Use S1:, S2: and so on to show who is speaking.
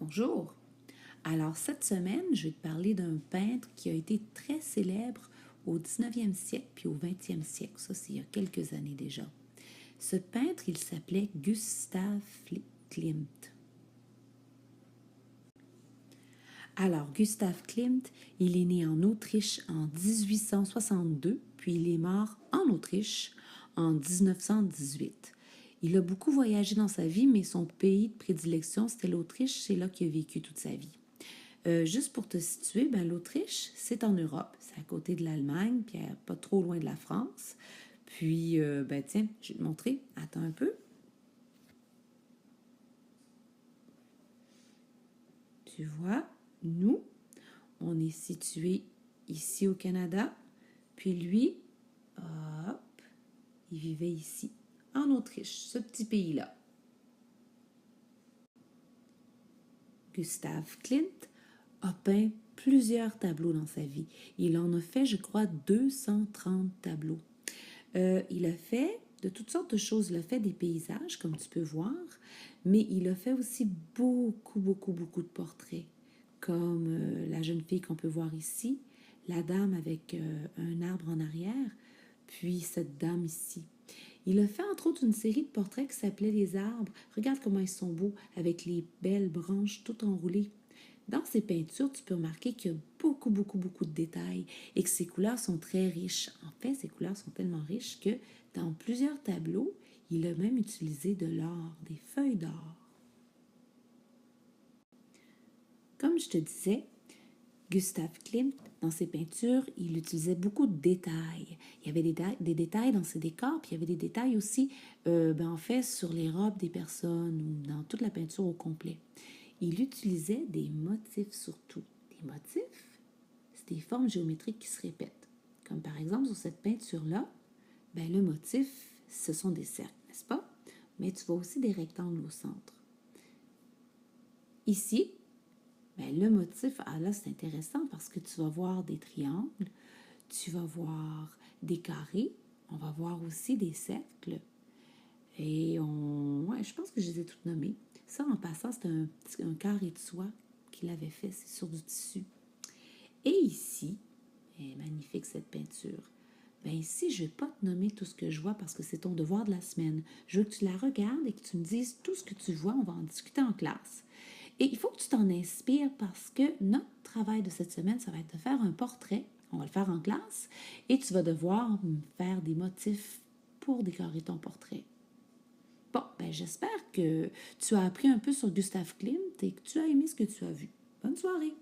S1: Bonjour. Alors, cette semaine, je vais te parler d'un peintre qui a été très célèbre au 19e siècle puis au 20e siècle. Ça, c'est il y a quelques années déjà. Ce peintre, il s'appelait Gustav Klimt. Alors, Gustav Klimt, il est né en Autriche en 1862, puis il est mort en Autriche en 1918. Il a beaucoup voyagé dans sa vie, mais son pays de prédilection, c'était l'Autriche. C'est là qu'il a vécu toute sa vie. Juste pour te situer, l'Autriche, c'est en Europe. C'est à côté de l'Allemagne, puis pas trop loin de la France. Puis, tiens, je vais te montrer. Attends un peu. Tu vois, nous, on est situé ici au Canada. Puis lui, hop, il vivait ici, en Autriche, ce petit pays-là. Gustav Klimt a peint plusieurs tableaux dans sa vie. Il en a fait, je crois, 230 tableaux. Il a fait de toutes sortes de choses. Il a fait des paysages, comme tu peux voir, mais il a fait aussi beaucoup de portraits, comme la jeune fille qu'on peut voir ici, la dame avec un arbre en arrière, puis cette dame ici. Il a fait entre autres une série de portraits qui s'appelait Les arbres. Regarde comment ils sont beaux, avec les belles branches tout enroulées. Dans ces peintures, tu peux remarquer qu'il y a beaucoup de détails et que ces couleurs sont très riches. En fait, ces couleurs sont tellement riches que dans plusieurs tableaux, il a même utilisé de l'or, des feuilles d'or. Comme je te disais, Gustav Klimt, dans ses peintures, il utilisait beaucoup de détails. Il y avait des détails dans ses décors, puis il y avait des détails aussi, en fait, sur les robes des personnes ou dans toute la peinture au complet. Il utilisait des motifs surtout. Des motifs, c'est des formes géométriques qui se répètent. Comme par exemple sur cette peinture-là, le motif, ce sont des cercles, n'est-ce pas? Mais tu vois aussi des rectangles au centre. Ici, le motif, là c'est intéressant parce que tu vas voir des triangles, tu vas voir des carrés, on va voir aussi des cercles. Et je pense que je les ai toutes nommées. Ça, en passant, c'est un carré de soie qu'il avait fait, c'est sur du tissu. Et ici, magnifique cette peinture. Ici, je ne vais pas te nommer tout ce que je vois parce que c'est ton devoir de la semaine. Je veux que tu la regardes et que tu me dises tout ce que tu vois. On va en discuter en classe. Et il faut que tu t'en inspires parce que notre travail de cette semaine, ça va être de faire un portrait. On va le faire en classe. Et tu vas devoir faire des motifs pour décorer ton portrait. Bon, j'espère que tu as appris un peu sur Gustav Klimt et que tu as aimé ce que tu as vu. Bonne soirée!